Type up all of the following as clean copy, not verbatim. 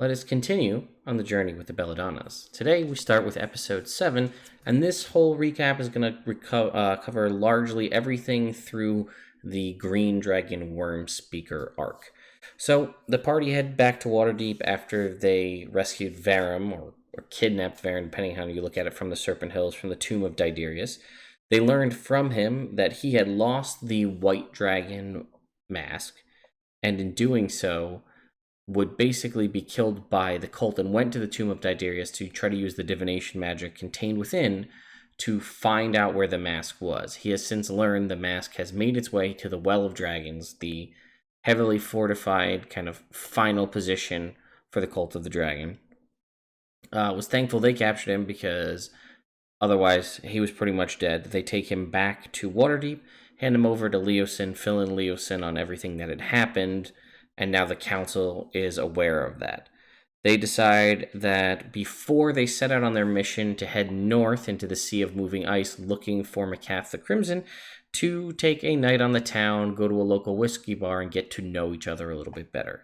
Let us continue on the journey with the Belladonnas. Today we start with episode 7, and this whole recap is going to cover largely everything through the Green Dragon Wyrmspeaker arc. So the party head back to Waterdeep after they rescued Varum, or kidnapped Varum, depending on how you look at it, from the Serpent Hills, from the tomb of Diderius. They learned from him that he had lost the White Dragon mask, and in doing so, would basically be killed by the cult, and went to the tomb of Diderius to try to use the divination magic contained within to find out where the mask was. He has since learned the mask has made its way to the Well of Dragons, the heavily fortified kind of final position for the cult of the dragon. Was thankful they captured him, because otherwise he was pretty much dead. They take him back to Waterdeep, hand him over to Leosin, fill in Leosin on everything that had happened, and now the council is aware of that. They decide that before they set out on their mission to head north into the Sea of Moving Ice looking for Maccath the Crimson, to take a night on the town, go to a local whiskey bar, and get to know each other a little bit better.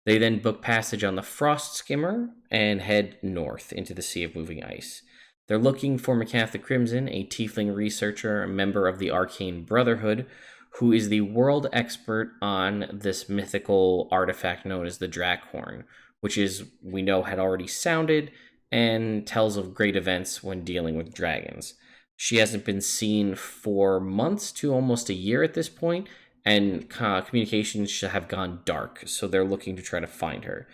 They then book passage on the Frost Skimmer and head north into the Sea of Moving Ice. They're looking for Maccath the Crimson, a tiefling researcher, a member of the Arcane Brotherhood, who is the world expert on this mythical artifact known as the Drakhorn, which is, we know, had already sounded and tells of great events when dealing with dragons. She hasn't been seen for months to almost a year at this point, and communications should have gone dark, so they're looking to try to find her.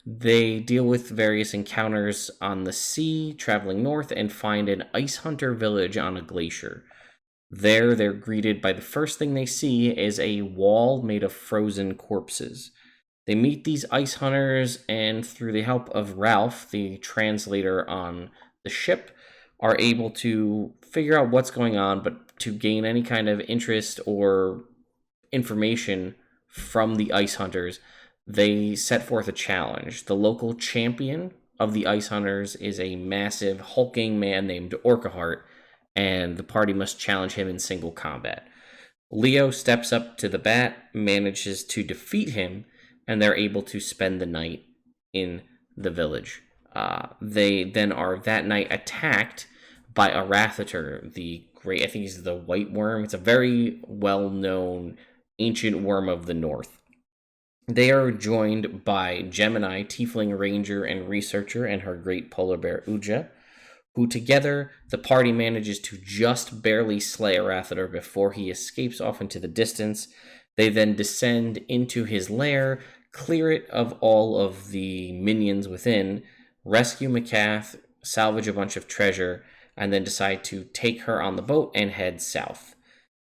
They deal with various encounters on the sea, traveling north, and find an ice hunter village on a glacier. There, they're greeted by the first thing they see is a wall made of frozen corpses. They meet these ice hunters, and through the help of Ralph, the translator on the ship, are able to figure out what's going on, but to gain any kind of interest or information from the ice hunters, they set forth a challenge. The local champion of the ice hunters is a massive hulking man named Orcahart, and the party must challenge him in single combat. Leo steps up to the bat, manages to defeat him, and they're able to spend the night in the village. They then are that night attacked by a Rathator, the great, I think he's the white worm. It's a very well-known ancient worm of the north. They are joined by Gemini, tiefling ranger and researcher, and her great polar bear Uja, who together, the party manages to just barely slay a Rathator before he escapes off into the distance. They then descend into his lair, clear it of all of the minions within, rescue Maccath, salvage a bunch of treasure, and then decide to take her on the boat and head south.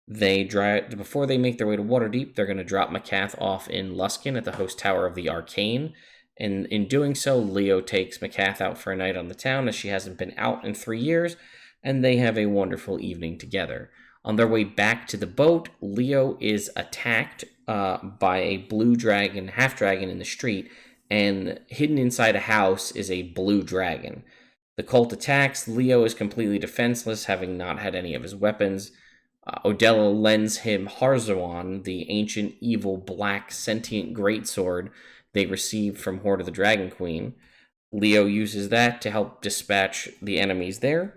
Before they make their way to Waterdeep, they're going to drop Maccath off in Luskan at the host tower of the Arcane. And in doing so, Leo takes Maccath out for a night on the town, as she hasn't been out in 3 years, and they have a wonderful evening together. On their way back to the boat, Leo is attacked by a blue dragon, half-dragon in the street, and hidden inside a house is a blue dragon. The cult attacks. Leo is completely defenseless, having not had any of his weapons. Adela lends him Harzawan, the ancient, evil, black, sentient greatsword they received from Horde of the Dragon Queen. Leo uses that to help dispatch the enemies there,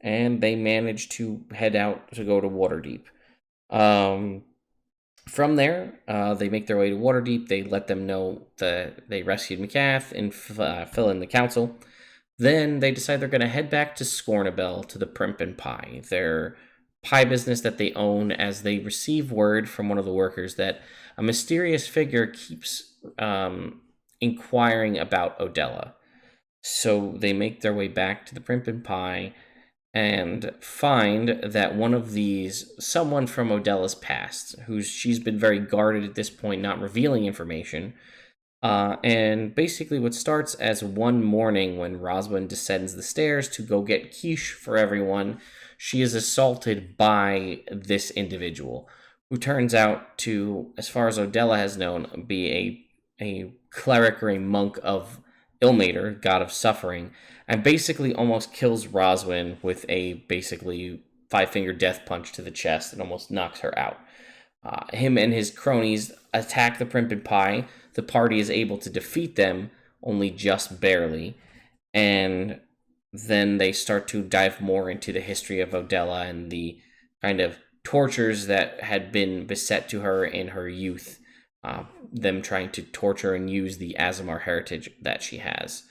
and they manage to head out to go to Waterdeep. From there, they make their way to Waterdeep. They let them know that they rescued Maccath and fill in the council. Then they decide they're going to head back to Scornabel, to the Primp and Pie, their pie business that they own, as they receive word from one of the workers that a mysterious figure keeps inquiring about Adela. So they make their way back to the Primp and Pie and find that one of these, someone from Adela's past, she's been very guarded at this point, not revealing information. And basically what starts as one morning when Roswin descends the stairs to go get quiche for everyone, she is assaulted by this individual, who turns out to, as far as Adela has known, be a cleric or a monk of Ilmater, god of suffering, and basically almost kills Roswin with a basically 5-finger death punch to the chest and almost knocks her out. Him and his cronies attack the Primp and Pie. The party is able to defeat them, only just barely. And then they start to dive more into the history of Adela and the kind of tortures that had been beset to her in her youth, them trying to torture and use the Aasimar heritage that she has.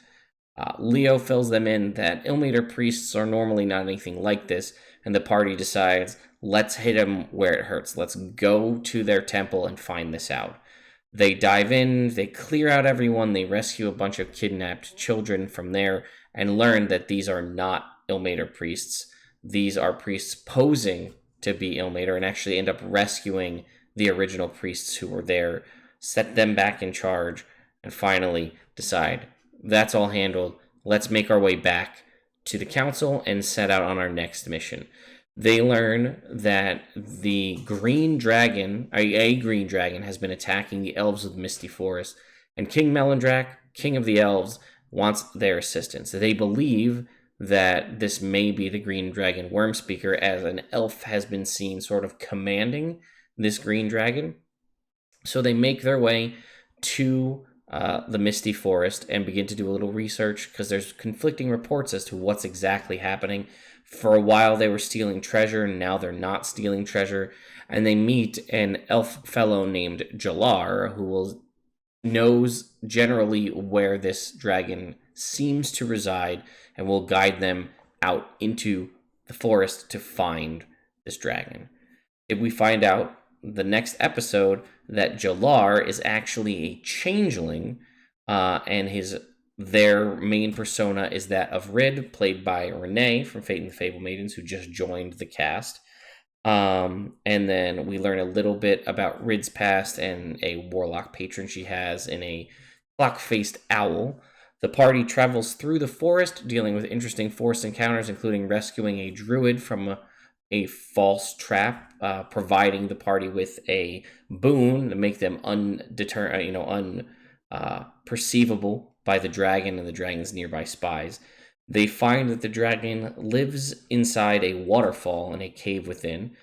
Leo fills them in that Ilmater priests are normally not anything like this, and the party decides, let's hit them where it hurts. Let's go to their temple and find this out. They dive in, they clear out everyone, they rescue a bunch of kidnapped children from there, and learn that these are not Ilmater priests. These are priests posing to be Ilmater, and actually end up rescuing the original priests who were there, set them back in charge, and finally decide, that's all handled. Let's make our way back to the council and set out on our next mission. They learn that the green dragon, a green dragon, has been attacking the elves of the Misty Forest, and King Melindrak, king of the elves, wants their assistance. They believe that this may be the green dragon Wyrmspeaker, as an elf has been seen sort of commanding this green dragon. So they make their way to the Misty Forest and begin to do a little research, because there's conflicting reports as to what's exactly happening. For a while they were stealing treasure, and now they're not stealing treasure. And they meet an elf fellow named Jalar, who knows generally where this dragon seems to reside, and will guide them out into the forest to find this dragon. If we find out the next episode that Jalar is actually a changeling, and their main persona is that of Rid, played by Renee from Fate and the Fable Maidens, who just joined the cast. And then we learn a little bit about Rid's past and a warlock patron she has in a clock-faced owl. The party travels through the forest, dealing with interesting forest encounters, including rescuing a druid from a false trap, providing the party with a boon to make them unperceivable by the dragon and the dragon's nearby spies. They find that the dragon lives inside a waterfall in a cave within.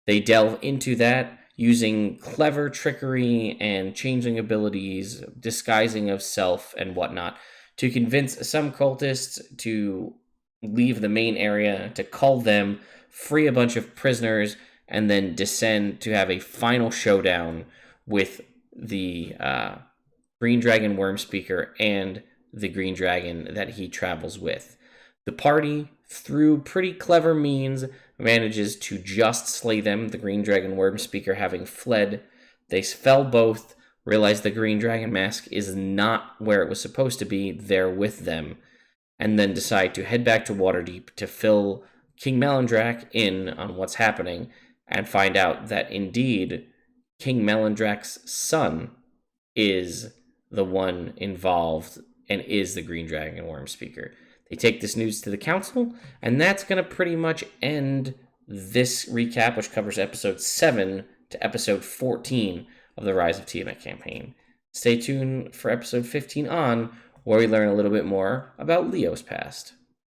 They delve into that using clever trickery and changing abilities, disguising of self and whatnot, to convince some cultists to leave the main area, to cull them, free a bunch of prisoners, and then descend to have a final showdown with the green dragon Wyrmspeaker and the green dragon that he travels with. The party, through pretty clever means, manages to just slay them, the green dragon Wyrmspeaker having fled. They fell both, realize the green dragon mask is not where it was supposed to be there with them, and then decide to head back to Waterdeep to fill King Melindrak in on what's happening, and find out that indeed King Melindrak's son is the one involved and is the green dragon Wyrmspeaker. They take this news to the council, and that's going to pretty much end this recap, which covers episode 7 to episode 14 of the Rise of Tiamat campaign. Stay tuned for episode 15 on, where we learn a little bit more about Leo's past.